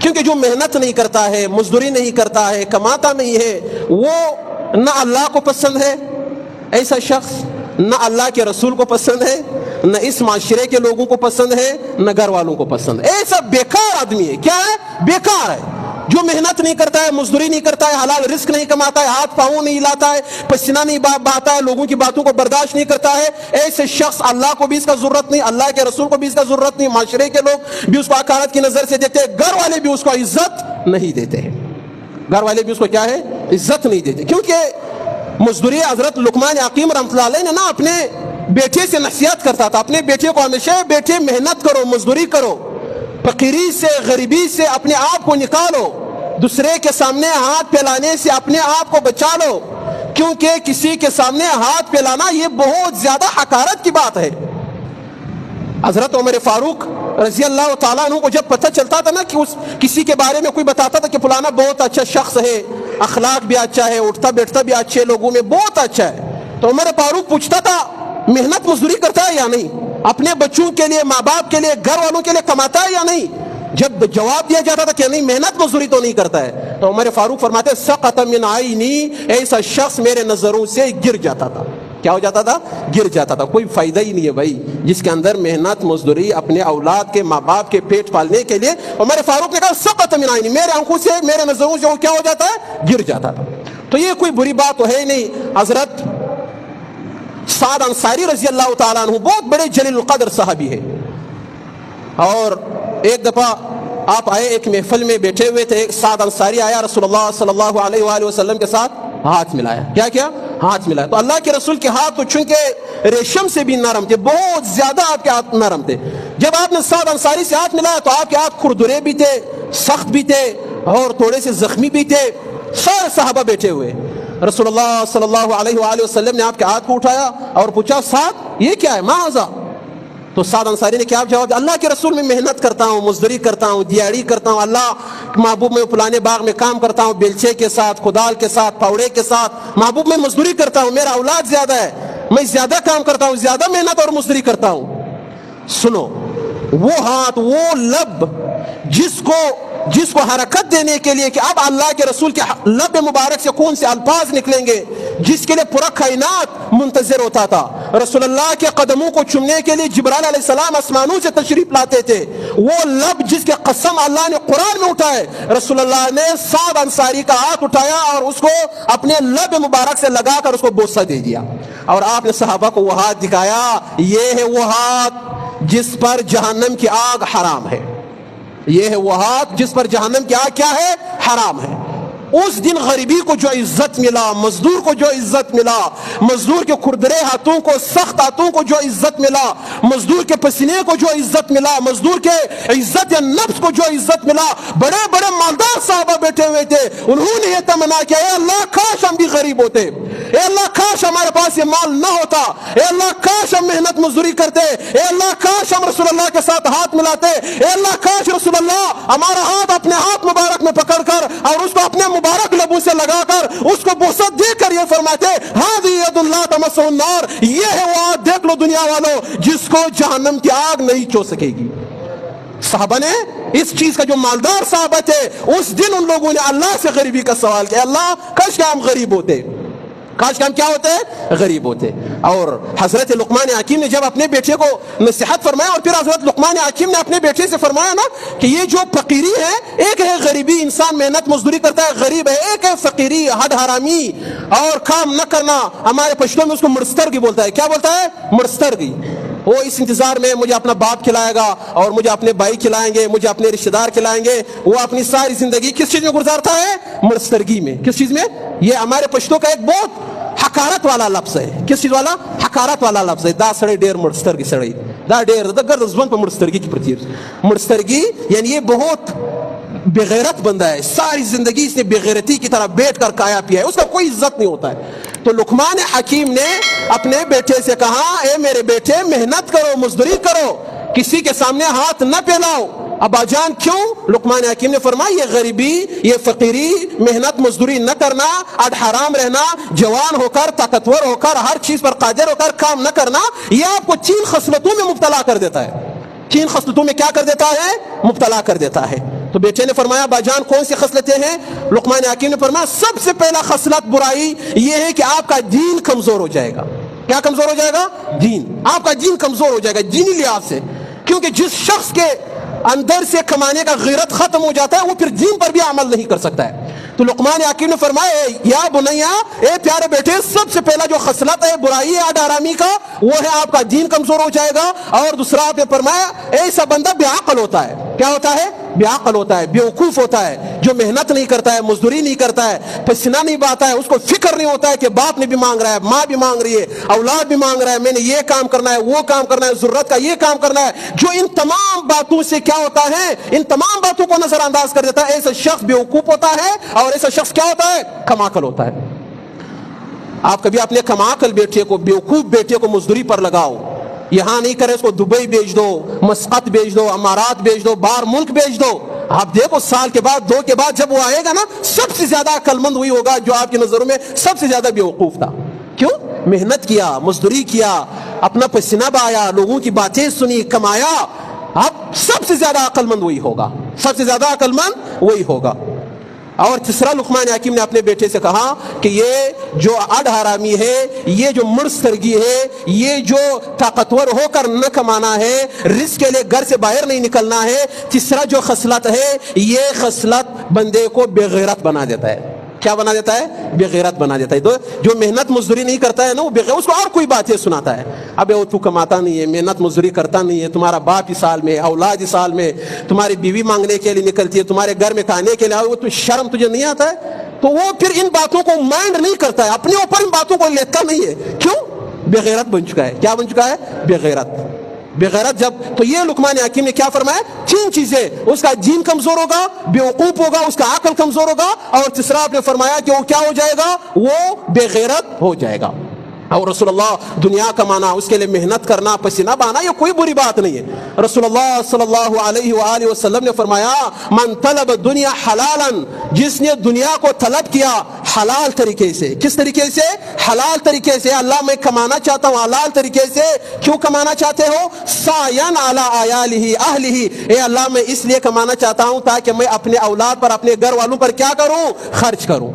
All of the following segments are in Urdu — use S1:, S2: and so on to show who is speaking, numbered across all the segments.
S1: کیونکہ جو محنت نہیں کرتا ہے، مزدوری نہیں کرتا ہے، کماتا نہیں ہے، وہ نہ اللہ کو پسند ہے، ایسا شخص نہ اللہ کے رسول کو پسند ہے، نہ اس معاشرے کے لوگوں کو پسند ہے، نہ گھر والوں کو پسند ہے۔ ایسا بیکار آدمی ہے۔ کیا ہے؟ بیکار ہے، جو محنت نہیں کرتا ہے، مزدوری نہیں کرتا ہے، حلال رزق نہیں کماتا ہے، ہاتھ پاؤں نہیں ہلاتا ہے، پسینہ نہیں بہاتا ہے، لوگوں کی باتوں کو برداشت نہیں کرتا ہے، ایسے شخص اللہ کو بھی اس کا ضرورت نہیں، اللہ کے رسول کو بھی اس کا ضرورت نہیں، معاشرے کے لوگ بھی اس کو حقارت کی نظر سے دیکھتے ہیں، گھر والے بھی اس کو عزت نہیں دیتے ہیں، گھر والے بھی اس کو کیا ہے؟ عزت نہیں دیتے۔ کیونکہ مزدوری حضرت لقمان حکیم رحمۃ اللہ علیہ نے نا اپنے بیٹے سے نصیحت کرتا تھا، اپنے بیٹے کو ہمیشہ، بیٹے محنت کرو، مزدوری کرو، فقیری سے، غریبی سے اپنے آپ کو نکالو، دوسرے کے سامنے ہاتھ پھیلانے سے اپنے آپ کو بچا لو، کیونکہ کسی کے سامنے ہاتھ پھیلانا یہ بہت زیادہ حقارت کی بات ہے۔ حضرت عمر فاروق رضی اللہ تعالیٰ عنہ کو جب پتہ چلتا تھا نا کہ کسی کے بارے میں کوئی بتاتا تھا کہ فلانا بہت اچھا شخص ہے، اخلاق بھی اچھا ہے، اٹھتا بیٹھتا بھی اچھے لوگوں میں بہت اچھا ہے، تو عمر فاروق پوچھتا تھا محنت مزدوری کرتا ہے یا نہیں، اپنے بچوں کے لیے، ماں باپ کے لیے، گھر والوں کے لیے کماتا ہے یا نہیں؟ جب جواب دیا جاتا تھا کہ نہیں محنت مزدوری تو نہیں کرتا ہے، تو عمر فاروق فرماتے سقط من عینی، ایسا شخص میرے نظروں سے گر جاتا تھا۔ کیا ہو جاتا تھا؟ گر جاتا تھا۔ کوئی فائدہ ہی نہیں ہے بھائی جس کے اندر محنت مزدوری اپنے اولاد کے، ماں باپ کے پیٹ پالنے کے لیے۔ عمر فاروق نے کہا سقط من عینی، میرے آنکھوں سے، میرے نظروں سے وہ کیا ہو جاتا ہے؟ گر جاتا تھا۔ تو یہ کوئی بری بات تو ہے نہیں۔ حضرت سعد انصاری رضی اللہ تعالیٰ عنہ بہت بڑے جلیل القدر صحابی ہے، اور ایک دفعہ آپ آئے، ایک محفل میں بیٹھے ہوئے تھے، سعد انصاری آیا، رسول اللہ صلی اللہ علیہ وآلہ وسلم کے ساتھ ہاتھ ملایا۔ کیا کیا؟ ہاتھ ملایا۔ تو اللہ کے رسول کے ہاتھ تو چونکہ ریشم سے بھی نرم تھے، بہت زیادہ آپ کے ہاتھ نرم تھے۔ جب آپ نے سعد انصاری سے ہاتھ ملایا تو آپ کے ہاتھ کھردرے بھی تھے، سخت بھی تھے، اور تھوڑے سے زخمی بھی تھے۔ سارے صحابہ بیٹھے ہوئے، رسول اللہ صلی اللہ علیہ وآلہ وسلم نے آپ کے ہاتھ کو اٹھایا اور پوچھا سعد یہ کیا ہے؟ ما ھذا؟ تو سعد انصاری نے کیا جواب دیا؟ اللہ کے رسول میں محنت کرتا ہوں، مزدوری کرتا ہوں، دیہڑی کرتا ہوں، اللہ محبوب میں فلانے باغ میں کام کرتا ہوں، بیلچے کے ساتھ، کدال کے ساتھ، پھاوڑے کے ساتھ، محبوب میں مزدوری کرتا ہوں، میرا اولاد زیادہ ہے، میں زیادہ کام کرتا ہوں، زیادہ محنت اور مزدوری کرتا ہوں۔ سنو، وہ ہاتھ، وہ لب جس کو حرکت دینے کے لیے کہ اب اللہ کے رسول کے لب مبارک سے کون سے الفاظ نکلیں گے، جس کے لیے پورا کائنات منتظر ہوتا تھا، رسول اللہ کے قدموں کو چومنے کے لیے جبرائیل علیہ السلام آسمانوں سے تشریف لاتے تھے، وہ لب جس کے قسم اللہ نے قرآن میں اٹھائے، رسول اللہ نے سعد انصاری کا ہاتھ اٹھایا اور اس کو اپنے لب مبارک سے لگا کر اس کو بوسہ دے دیا، اور آپ نے صحابہ کو وہ ہاتھ دکھایا، یہ ہے وہ ہاتھ جس پر جہنم کی آگ حرام ہے، یہ ہے وہ ہاتھ جس پر جہنم کی آگ کیا ہے؟ حرام ہے۔ اس دن غریبی کو جو عزت ملا، مزدور کو جو عزت ملا، مزدور کے کھردرے ہاتھوں کو، سخت ہاتھوں کو جو عزت ملا، مزدور کے پسینے کو جو عزت ملا، مزدور کے عزت نفس کو جو عزت ملا، بڑے بڑے مالدار صحابہ بیٹھے ہوئے تھے، انہوں نے یہ تمنا کیا اے اللہ کاش ہم بھی غریب ہوتے، اے اللہ کاش ہمارے پاس یہ مال نہ ہوتا، اے اللہ کاش ہم محنت مزدوری کرتے، اے اللہ کاش ہم رسول اللہ کے ساتھ ہاتھ ملاتے، اے اللہ کاش رسول اللہ ہمارا ہاتھ اپنے ہاتھ مبارک میں پکڑ کر اور اس کو اپنے مبارک لبوں سے لگا کر اس کو بوسہ دے کر یہ فرماتے ہذی ید اللہ تمسہ النار، یہ ہے وہ ہاتھ دیکھ لو دنیا والوں جس کو جہنم کی آگ نہیں چھو سکے گی۔ صحابہ نے اس چیز کا، جو مالدار صحابہ تھے، اس دن ان لوگوں نے اللہ سے غریبی کا سوال کیا، اللہ کاش کہ ہم غریب ہوتے، کاش کہ ہم کیا ہوتے؟ غریب ہوتے۔ اور حضرت لقمان حکیم نے جب اپنے بیٹے کو نصیحت فرمایا، اور پھر حضرت لقمان حکیم نے اپنے بیٹے سے فرمایا نا کہ یہ جو فقیری ہے، ایک ہے غریبی، انسان محنت مزدوری کرتا ہے غریب ہے، ایک ہے فقیری، حد حرامی اور کام نہ کرنا، ہمارے پشتوں میں اس کو مرسترگی بولتا ہے۔ کیا بولتا ہے؟ مرسترگی۔ وہ اس انتظار میں مجھے اپنا باپ کھلائے گا اور مجھے اپنے بھائی کھلائیں گے، مجھے اپنے رشتہ دار کھلائیں گے، وہ اپنی ساری زندگی کس چیز میں گزارتا ہے؟ مرسترگی میں۔ کس چیز میں؟ یہ ہمارے پشتوں کا ایک بہت حقارت والا لفظ ہے۔ کس چیز والا؟ حقارت والا لفظ ہے۔ دا سڑے ڈیر مرسترگی سڑی، دا ڈیر دا گرد زبان پر مرسترگی کی پرتیر، مرسترگی یعنی یہ بہت بغیرت بندہ ہے، ساری زندگی اس نے بغیرتی کی طرح بیٹھ کر کھایا پیا ہے، اس کا کوئی عزت نہیں ہوتا ہے۔ تو لقمان حکیم نے اپنے بیٹے سے کہا اے میرے بیٹے محنت کرو، مزدوری کرو، کسی کے سامنے ہاتھ نہ پھیلاؤ۔ ابا جان کیوں؟ لقمان حکیم نے فرمایا یہ غریبی، یہ فقیری، محنت مزدوری نہ کرنا، اڈ حرام رہنا، جوان ہو کر، طاقتور ہو کر، ہر چیز پر قادر ہو کر کام نہ کرنا، یہ آپ کو 3 خصلتوں میں مبتلا کر دیتا ہے۔ 3 خصلتوں میں کیا کر دیتا ہے؟ مبتلا کر دیتا ہے۔ تو بیٹے نے فرمایا باجان کون سی خصلتیں ہیں؟ لقمان حکیم نے فرمایا سب سے پہلا خصلت برائی یہ ہے کہ آپ کا دین کمزور ہو جائے گا. کیا کمزور ہو جائے گا؟ دین. آپ کا دین کمزور ہو جائے گا دینی لحاظ سے، کیونکہ جس شخص کے اندر سے کمانے کا غیرت ختم ہو جاتا ہے وہ پھر دین پر بھی عمل نہیں کر سکتا ہے. تو لقمان حکیم نے فرمایا یا بنیا، اے پیارے بیٹے، سب سے پہلا جو خصلت ہے برائی ہے آرامی کا وہ ہے آپ کا دین کمزور ہو جائے گا. اور دوسرا آپ نے فرمایا ایسا بندہ بے عقل ہوتا ہے. کیا ہوتا ہے؟ بے عقل ہوتا ہے، بیوقوف ہوتا ہے، جو محنت نہیں کرتا ہے، مزدوری نہیں کرتا ہے، پسینہ نہیں بہاتا ہے، اس کو فکر نہیں ہوتا ہے کہ باپ نے بھی مانگ رہا ہے، ماں بھی مانگ رہی ہے، اولاد بھی مانگ رہا ہے، میں نے یہ کام کرنا ہے، وہ کام کرنا ہے، ضرورت کا یہ کام کرنا ہے. جو ان تمام باتوں سے کیا ہوتا ہے؟ ان تمام باتوں کو نظر انداز کر دیتا ہے. ایسا شخص بیوقوف ہوتا ہے اور ایسا شخص کیا ہوتا ہے؟ کم عقل ہوتا ہے. آپ کبھی اپنے کم عقل بیٹے کو، بیوقوف بیٹے کو مزدوری پر لگاؤ، یہاں نہیں کرے اس کو دبئی بیچ دو، مسقط بیچ دو، امارات بیچ دو، باہر ملک بیچ دو. آپ دیکھو سال کے بعد، 2 کے بعد جب وہ آئے گا نا، سب سے زیادہ عقل مند وہی ہوگا جو آپ کی نظروں میں سب سے زیادہ بیوقوف تھا. کیوں؟ محنت کیا، مزدوری کیا، اپنا پسینہ بہایا، لوگوں کی باتیں سنی، کمایا. آپ سب سے زیادہ عقل مند وہی ہوگا، سب سے زیادہ عقل مند وہی ہوگا. اور تیسرا لقمان حکیم نے اپنے بیٹے سے کہا کہ یہ جو اڈ حرامی ہے، یہ جو مرسترگی ہے، یہ جو طاقتور ہو کر نہ کمانا ہے، رزق کے لیے گھر سے باہر نہیں نکلنا ہے، تیسرا جو خصلت ہے یہ خصلت بندے کو بے غیرت بنا دیتا ہے. کیا بنا دیتا ہے؟ بے غیرت بنا دیتا ہے. جو محنت مزدوری نہیں کرتا ہے نا، وہ بے غیرت، اس کو اور کوئی باتیں سناتا ہے. ابے وہ تو کماتا نہیں ہے، محنت مزدوری کرتا نہیں ہے، تمہارا باپ اس سال میں، اولاد اس سال میں، تمہاری بیوی مانگنے کے لیے نکلتی ہے، تمہارے گھر میں کھانے کے لیے، وہ تو شرم تجھے نہیں آتا ہے؟ تو وہ پھر ان باتوں کو مائنڈ نہیں کرتا ہے، اپنے اوپر ان باتوں کو لیتا نہیں ہے. کیوں؟ بے غیرت بن چکا ہے. کیا بن چکا ہے؟ بے غیرت. بے غیرت جب، تو یہ لقمان حکیم نے کیا فرمایا؟ 3 چیزیں، اس کا دین کمزور ہوگا، بیوقوف ہوگا، اس کا عقل کمزور ہوگا، اور تیسرا آپ نے فرمایا کہ وہ کیا ہو جائے گا؟ وہ بے غیرت ہو جائے گا. اور رسول اللہ دنیا کمانا، اس کے لیے محنت کرنا، پسینہ بہانا، یہ کوئی بری بات نہیں ہے. رسول اللہ صلی اللہ علیہ وآلہ وسلم نے فرمایا من طلب دنیا حلالا، جس نے دنیا کو طلب کیا حلال طریقے سے. کس طریقے سے؟ حلال طریقے سے. اللہ میں کمانا چاہتا ہوں حلال طریقے سے. کیوں کمانا چاہتے ہو؟ سعین علی عیالہ اہلہ، اے اللہ میں اس لیے کمانا چاہتا ہوں تاکہ میں اپنے اولاد پر، اپنے گھر والوں پر کیا کروں؟ خرچ کروں.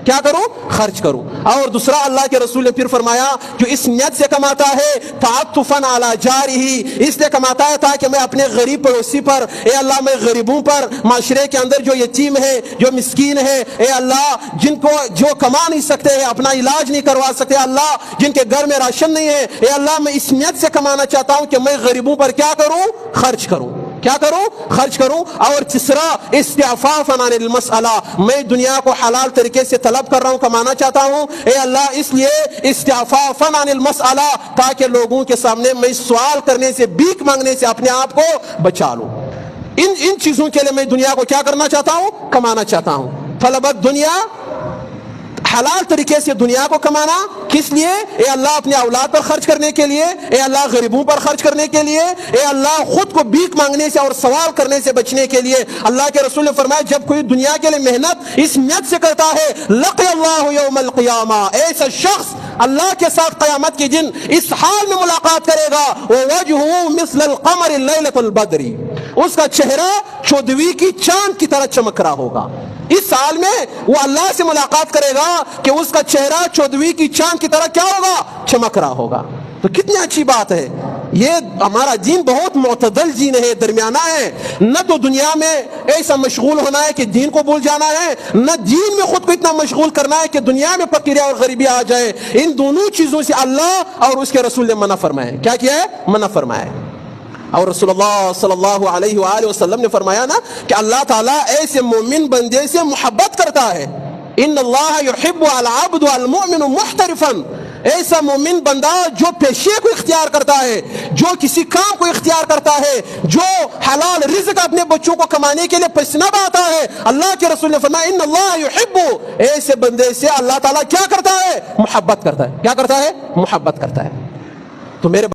S1: کیا کروں؟ خرچ کروں. اور دوسرا اللہ کے رسول نے پھر فرمایا جو اس نیت سے کماتا ہے تعطفا علی جارہ، اس لیے کماتا ہے تاکہ میں اپنے غریب پڑوسی پر، اے اللہ میں غریبوں پر، معاشرے کے اندر جو یتیم ہے، جو مسکین ہے، اے اللہ جن کو جو کما نہیں سکتے ہیں، اپنا علاج نہیں کروا سکتے، اللہ جن کے گھر میں راشن نہیں ہے، اے اللہ میں اس نیت سے کمانا چاہتا ہوں کہ میں غریبوں پر کیا کروں؟ خرچ کروں. کیا کروں؟ خرچ کروں. اور تیسرا استعفافا عن المسألہ، میں دنیا کو حلال طریقے سے طلب کر رہا ہوں، کمانا چاہتا ہوں، اے اللہ اس لیے استعفافا عن المسألہ، تاکہ لوگوں کے سامنے میں سوال کرنے سے، بھیک مانگنے سے اپنے آپ کو بچا لوں. ان چیزوں کے لیے میں دنیا کو کیا کرنا چاہتا ہوں؟ کمانا چاہتا ہوں. طلبت دنیا، حلال طریقے سے دنیا کو کمانا، کس لیے؟ اے اللہ اپنے اولاد پر خرچ کرنے کے لیے، اے اللہ غریبوں پر خرچ کرنے کے لیے، اے اللہ خود کو بھیک مانگنے سے اور سوال کرنے سے بچنے کے لیے. اللہ کے رسول نے فرمایا جب کوئی دنیا کے لیے محنت اس نیت سے کرتا ہے لقی اللہ یوم القیامہ، ایسا شخص اللہ کے ساتھ قیامت کے دن اس حال میں ملاقات کرے گا ووجهه مثل القمر لیلۃ البدر، اس کا چہرہ چودھویں کی چاند کی طرح چمک رہا ہوگا. اس سال میں وہ اللہ سے ملاقات کرے گا کہ اس کا چہرہ چودھویں کی چاند کی طرح کیا ہوگا؟ چمک رہا ہوگا. تو کتنی اچھی بات ہے. یہ ہمارا دین بہت معتدل دین ہے، درمیانہ ہے. نہ تو دنیا میں ایسا مشغول ہونا ہے کہ دین کو بھول جانا ہے، نہ دین میں خود کو اتنا مشغول کرنا ہے کہ دنیا میں فقیری اور غریبی آ جائے. ان دونوں چیزوں سے اللہ اور اس کے رسول نے منع فرمایا ہے. کیا کیا ہے؟ منع فرمایا ہے. اور رسول اللہ صلی اللہ علیہ وآلہ وسلم نے فرمایا نا کہ اللہ تعالیٰ ایسے مومن بندے سے محبت کرتا ہے. ان اللہ یحب العبد المؤمن محترفا، ایسا مومن بندہ جو پیشے کو اختیار کرتا ہے، جو کسی کام کو اختیار کرتا ہے، جو حلال رزق اپنے بچوں کو کمانے کے لیے پسینہ بہاتا ہے. اللہ کے رسول نے فرمایا ان اللہ یحب، ایسے بندے سے اللہ تعالیٰ کیا کرتا ہے؟ محبت کرتا ہے. کیا کرتا ہے؟ محبت کرتا ہے. تو میرے